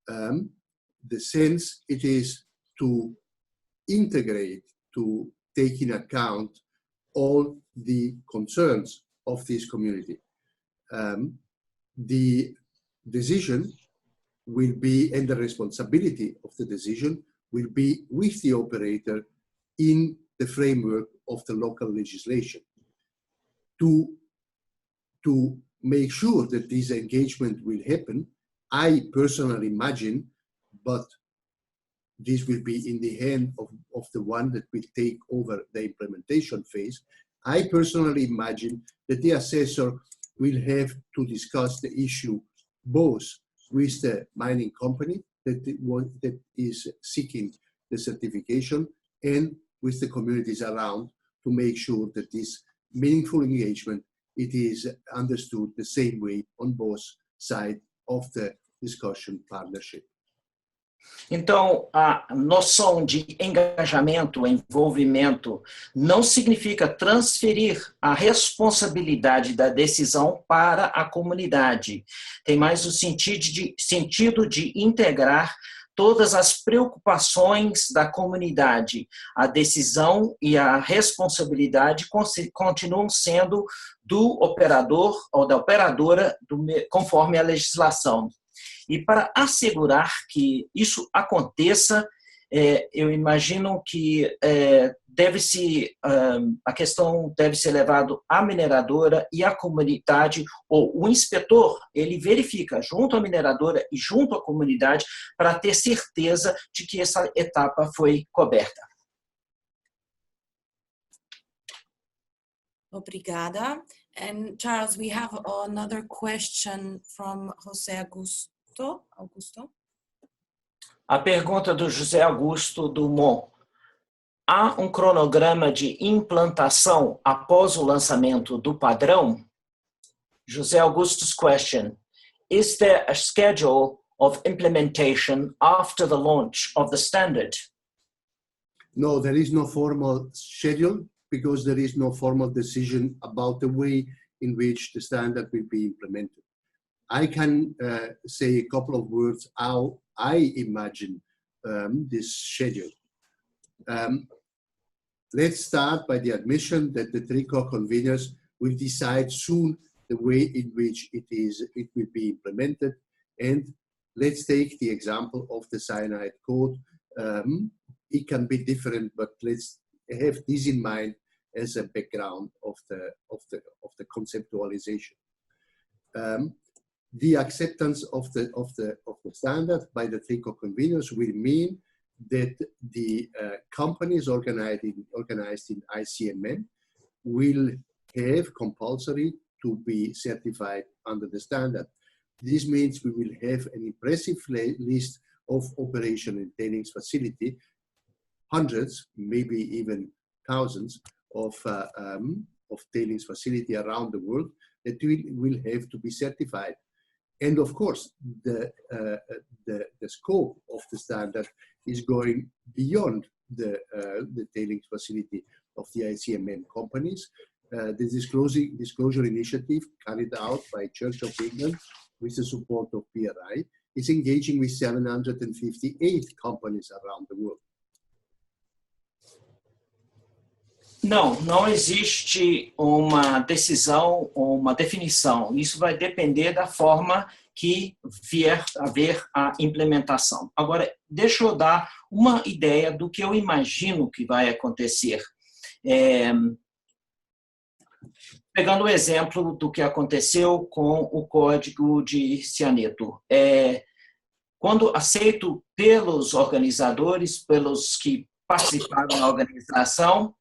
The sense it is to integrate, to take in account all the concerns of this community. The decision will be, and the responsibility of the decision will be with the operator in the framework of the local legislation. To make sure that this engagement will happen, I personally imagine, but this will be in the hand of the one that will take over the implementation phase. I personally imagine that the assessor will have to discuss the issue both with the mining company that is seeking the certification and with the communities around to make sure that this meaningful engagement, it is understood the same way on both sides of the discussion partnership. Então, a noção de engajamento, envolvimento, não significa transferir a responsabilidade da decisão para a comunidade. Tem mais o sentido de integrar todas as preocupações da comunidade. A decisão e a responsabilidade continuam sendo do operador ou da operadora conforme a legislação. E para assegurar que isso aconteça, eu imagino que a questão deve ser levada à mineradora e à comunidade, ou o inspetor, ele verifica junto à mineradora e junto à comunidade para ter certeza de que essa etapa foi coberta. Obrigada. And Charles, we have another question from José Augusto. A pergunta do José Augusto Dumont. Há um cronograma de implantação após o lançamento do padrão? José Augusto's question. Is there a schedule of implementation after the launch of the standard? No, there is no formal schedule because there is no formal decision about the way in which the standard will be implemented. I can say a couple of words how I imagine this schedule. Let's start by the admission that the three core conveners will decide soon the way in which it will be implemented. And let's take the example of the cyanide code. It can be different, but let's have this in mind as a background of the conceptualization. The acceptance of the standard by the three core conveners will mean that the companies organized in ICMM will have compulsory to be certified under the standard. This means we will have an impressive list of operation and tailings facility, hundreds, maybe even thousands of tailings facility around the world that will have to be certified. And of course, the scope of the standard is going beyond the tailings facility of the ICMM companies. The disclosure initiative carried out by Church of England with the support of PRI is engaging with 758 companies around the world. Não existe uma decisão ou uma definição. Isso vai depender da forma que vier a haver a implementação. Agora, deixa eu dar uma ideia do que eu imagino que vai acontecer. Pegando o exemplo do que aconteceu com o código de cianeto. Quando aceito pelos organizadores, pelos que participaram da organização,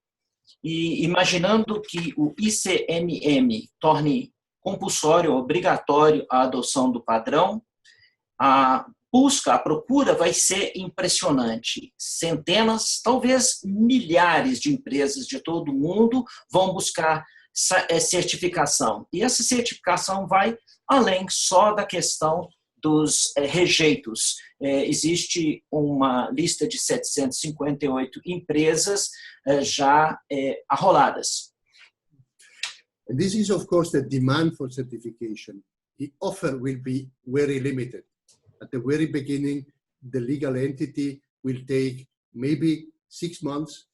e imaginando que o ICMM torne compulsório, obrigatório a adoção do padrão, a procura vai ser impressionante. Centenas, talvez milhares de empresas de todo o mundo vão buscar certificação. E essa certificação vai além só da questão dos rejeitos. Existe uma lista de 758 empresas já arroladas. And this is, of course, the demand for certification. The offer will be very limited. At the very beginning, the legal entity will take maybe 6 months,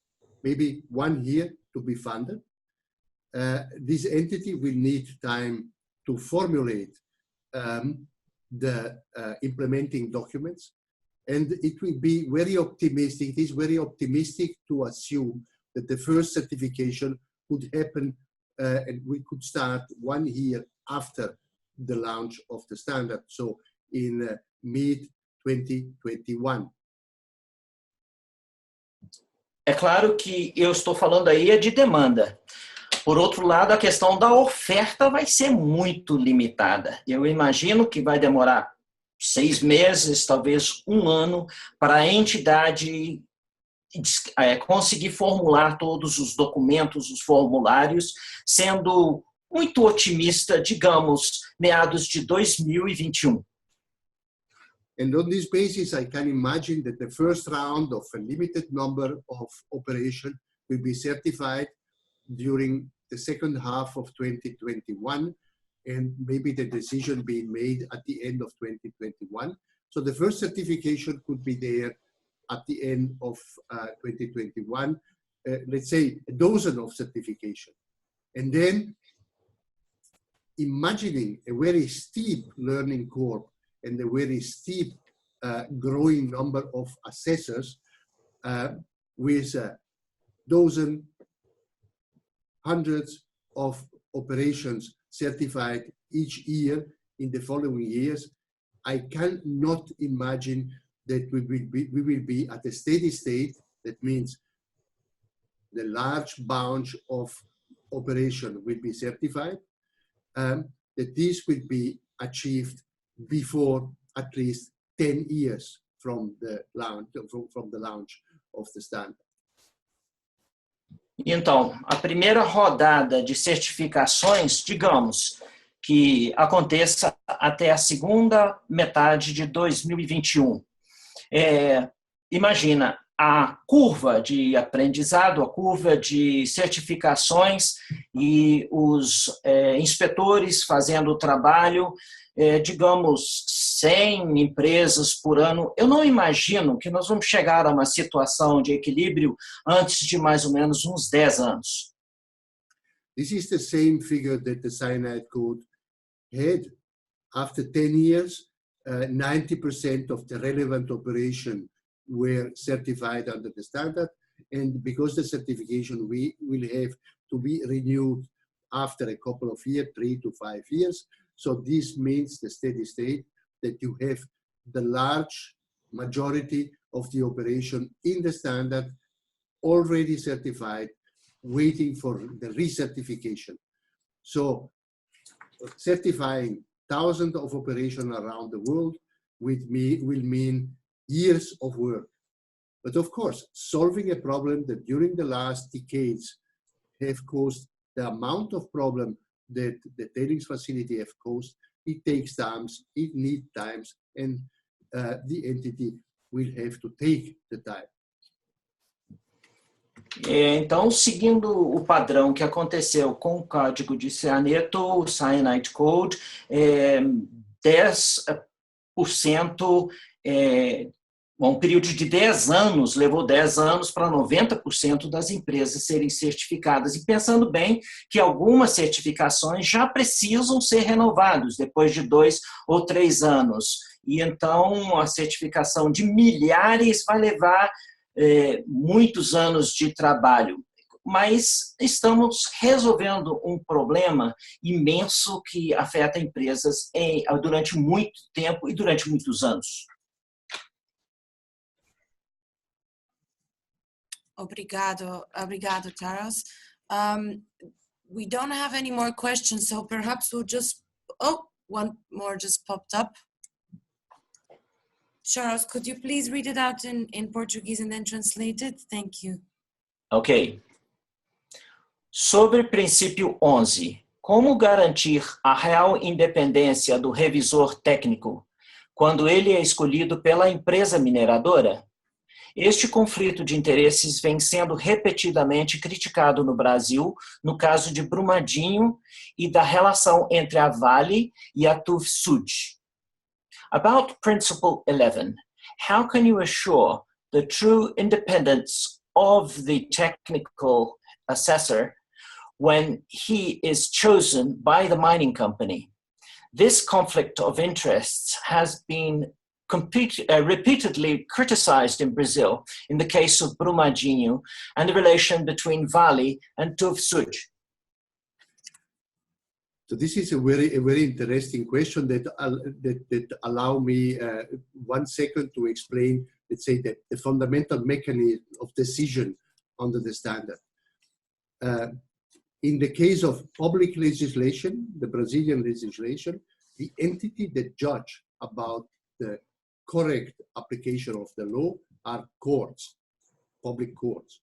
maybe 1 year to be funded. This entity will need time to formulate the implementing documents, and it will be very optimistic. It is very optimistic to assume that the first certification could happen and we could start 1 year after the launch of the standard, so in mid-2021. É claro que eu estou falando aí de demanda. Por outro lado, a questão da oferta vai ser muito limitada. Eu imagino que vai demorar 6 meses, talvez 1 ano, para a entidade conseguir formular todos os documentos, os formulários, sendo muito otimista, digamos, meados de 2021. And on this basis, I can imagine that the first round of a limited number of operations will be certified during the second half of 2021, and maybe the decision being made at the end of 2021. So the first certification could be there at the end of 2021, let's say a dozen of certification. And then imagining a very steep learning curve and a very steep growing number of assessors, with dozens, hundreds of operations certified each year in the following years, I cannot imagine that we will be at a steady state. That means the large bunch of operation will be certified, that this will be achieved before at least 10 years from the launch of the standard. Então, a primeira rodada de certificações, digamos, que aconteça até a segunda metade de 2021. Imagina a curva de aprendizado, a curva de certificações e os inspetores fazendo o trabalho, digamos, 100 empresas por ano. Eu não imagino que nós vamos chegar a uma situação de equilíbrio antes de mais ou menos uns 10 anos. This is the same figure that the Cyanide Code had. After 10 years, 90% of the relevant operation were certified under the standard, and because the certification will have to be renewed after a couple of years, 3 to 5 years. So this means the steady state, that you have the large majority of the operation in the standard already certified, waiting for the recertification. So certifying thousands of operations around the world will mean years of work. But of course, solving a problem that during the last decades have caused the amount of problem that the tailings facility have caused, it takes time, it needs time, and the entity will have to take the time. Então, seguindo o padrão que aconteceu com o código de cianeto, o Cyanide Code, 10%, um período de 10 anos, levou 10 anos para 90% das empresas serem certificadas. E pensando bem que algumas certificações já precisam ser renovadas depois de 2 ou 3 anos. E então a certificação de milhares vai levar muitos anos de trabalho. Mas estamos resolvendo um problema imenso que afeta empresas durante muito tempo e durante muitos anos. Obrigado, Charles. We don't have any more questions, so perhaps we'll just, one more just popped up. Charles, could you please read it out in Portuguese and then translate it? Thank you. Ok. Sobre princípio 11, como garantir a real independência do revisor técnico quando ele é escolhido pela empresa mineradora? Este conflito de interesses vem sendo repetidamente criticado no Brasil, no caso de Brumadinho e da relação entre a Vale e a TÜV-SÜD. About Principle 11, how can you assure the true independence of the technical assessor when he is chosen by the mining company? This conflict of interests has been repeatedly criticized in Brazil in the case of Brumadinho and the relation between Vale and TÜV-SÜD. So this is a very interesting question that allow me 1 second to explain, let's say, that the fundamental mechanism of decision under the standard. In the case of public legislation, the Brazilian legislation, the entity that judge about the correct application of the law are courts, public courts.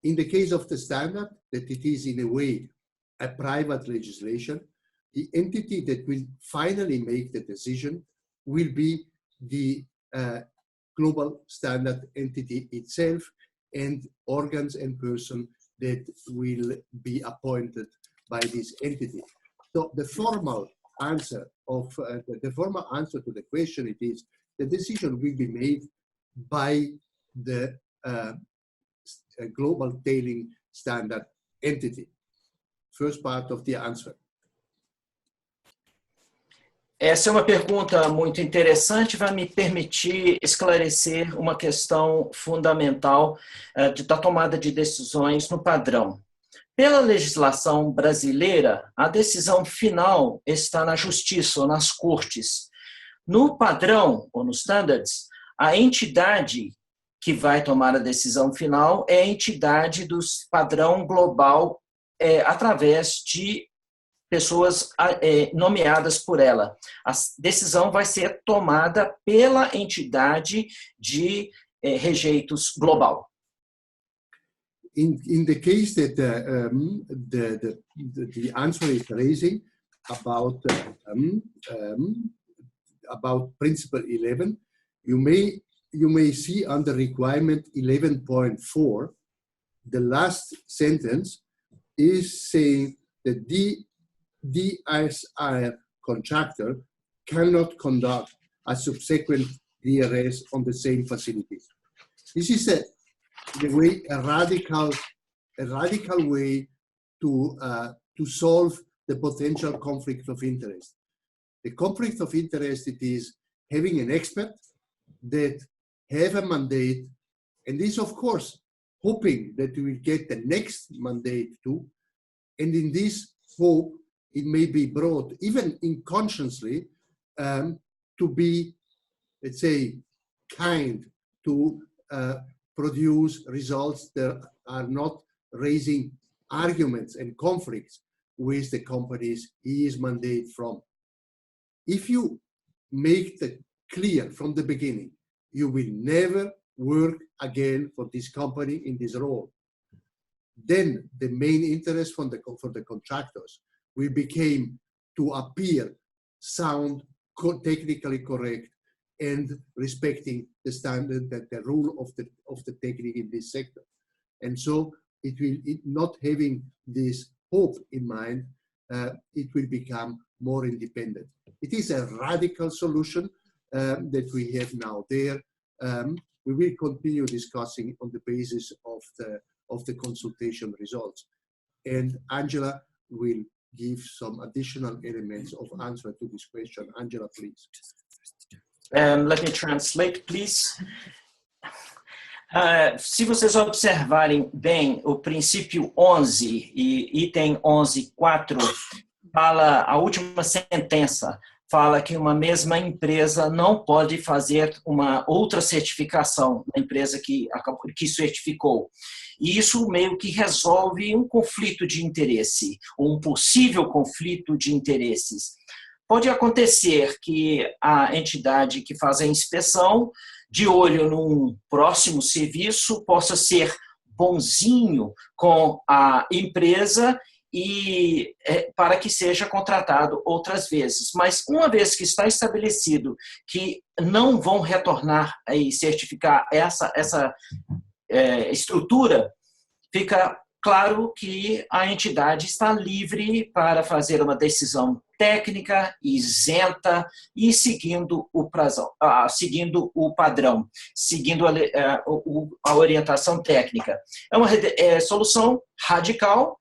In the case of the standard, that it is in a way a private legislation, the entity that will finally make the decision will be the global standard entity itself and organs and persons that will be appointed by this entity. So the formal answer to the question it is the decision will be made by the global tailing standard entity. First part of the answer. Essa é uma pergunta muito interessante, vai me permitir esclarecer uma questão fundamental da tomada de decisões no padrão. Pela legislação brasileira, a decisão final está na justiça ou nas cortes. No padrão, ou nos standards, a entidade que vai tomar a decisão final é a entidade do padrão global através de pessoas nomeadas por ela. A decisão vai ser tomada pela entidade de rejeitos global. In the case that the answer is raising about principle 11, you may see under requirement 11.4, the last sentence is saying that the DSR contractor cannot conduct a subsequent DRS on the same facilities. This is a radical way to solve the potential conflict of interest. The conflict of interest, it is having an expert that have a mandate, and is of course hoping that we will get the next mandate too, and in this hope it may be brought even unconsciously to be, let's say, kind, to produce results that are not raising arguments and conflicts with the companies he is mandated from. If you make that clear from the beginning, you will never work again for this company in this role. Then the main interest for the contractors will become to appear sound, technically correct, and respecting the standard, that the rule of the technique in this sector. And so it not having this hope in mind, it will become more independent. It is a radical solution that we have now there. We will continue discussing on the basis of the consultation results. And Angela will give some additional elements of answer to this question. Angela, please. Let me translate, please. Se vocês observarem bem o princípio 11 e item 11.4, fala, a última sentença fala que uma mesma empresa não pode fazer uma outra certificação da empresa que certificou. E isso meio que resolve um conflito de interesse, ou um possível conflito de interesses. Pode acontecer que a entidade que faz a inspeção, de olho num próximo serviço, possa ser bonzinho com a empresa e para que seja contratado outras vezes. Mas uma vez que está estabelecido que não vão retornar e certificar essa estrutura, fica claro que a entidade está livre para fazer uma decisão técnica, isenta e seguindo o padrão, seguindo a orientação técnica. É uma solução radical,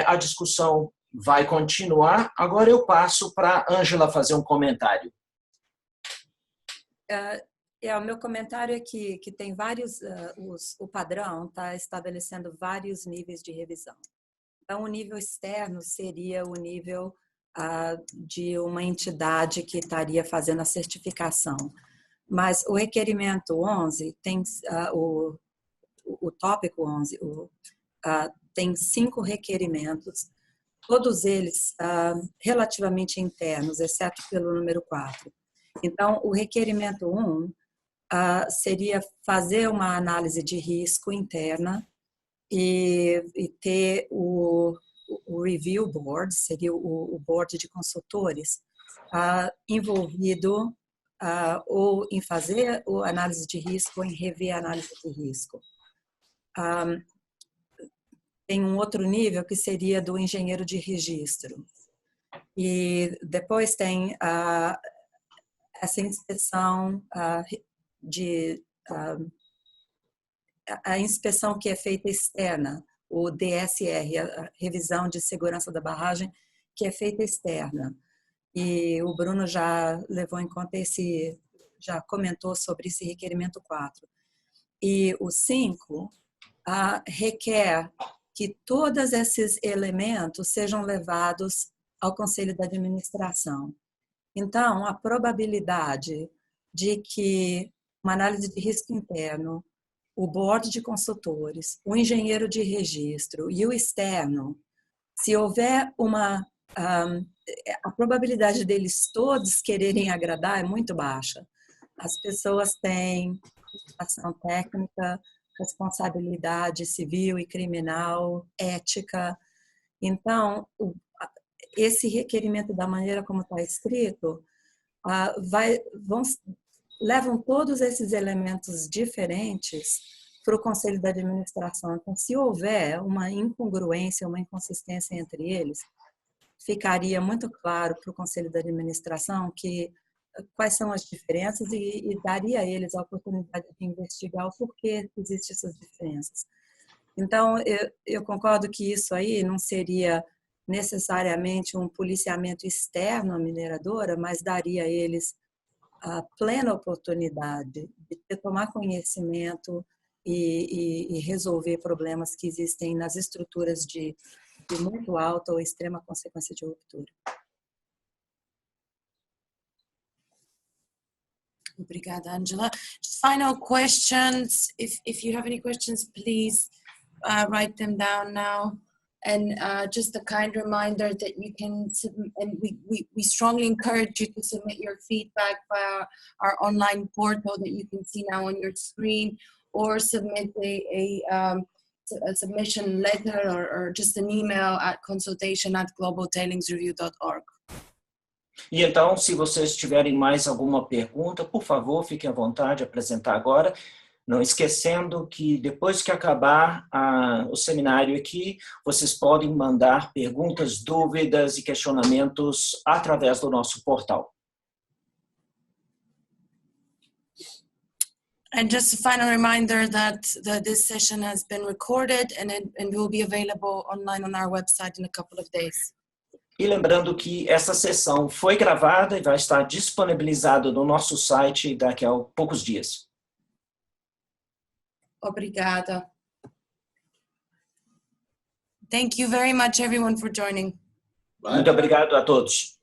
a discussão vai continuar. Agora eu passo para a Ângela fazer um comentário. O meu comentário é que tem vários, o padrão está estabelecendo vários níveis de revisão. Então, o nível externo seria o nível de uma entidade que estaria fazendo a certificação. Mas o requerimento 11 tem, o tópico 11, tem 5 requerimentos, todos eles relativamente internos, exceto pelo número 4. Então, o requerimento 1 seria fazer uma análise de risco interna e ter o review board, seria o board de consultores, envolvido ou em fazer a análise de risco ou em rever a análise de risco. Tem um outro nível que seria do engenheiro de registro. E depois tem essa inspeção a inspeção que é feita externa, o DSR, a revisão de segurança da barragem, que é feita externa. E o Bruno já levou em conta já comentou sobre esse requerimento 4. E o 5 requer que todos esses elementos sejam levados ao Conselho de Administração. Então, a probabilidade de que uma análise de risco interno, o board de consultores, o engenheiro de registro e o externo, se houver a probabilidade deles todos quererem agradar é muito baixa. As pessoas têm ação técnica, responsabilidade civil e criminal, ética. Então, esse requerimento, da maneira como está escrito, levam todos esses elementos diferentes para o Conselho de Administração. Então, se houver uma incongruência, uma inconsistência entre eles, ficaria muito claro para o Conselho de Administração quais são as diferenças e daria a eles a oportunidade de investigar o porquê existem essas diferenças. Então, eu concordo que isso aí não seria necessariamente um policiamento externo à mineradora, mas daria a eles a plena oportunidade de tomar conhecimento e resolver problemas que existem nas estruturas de muito alta ou extrema consequência de ruptura. Obrigada, Angela. Final questions. If you have any questions, please write them down now. And just a kind reminder that you can submit, and we strongly encourage you to submit your feedback via our online portal that you can see now on your screen, or submit a submission letter or just an email at consultation@globaltailingsreview.org. E então, se vocês tiverem mais alguma pergunta, por favor, fiquem à vontade de apresentar agora. Não esquecendo que depois que acabar o seminário aqui, vocês podem mandar perguntas, dúvidas e questionamentos através do nosso portal. And just a final reminder that this session has been recorded and will be available online on our website in a couple of days. E lembrando que essa sessão foi gravada e vai estar disponibilizada no nosso site daqui a poucos dias. Obrigada. Thank you very much, everyone, for joining. Muito obrigado a todos.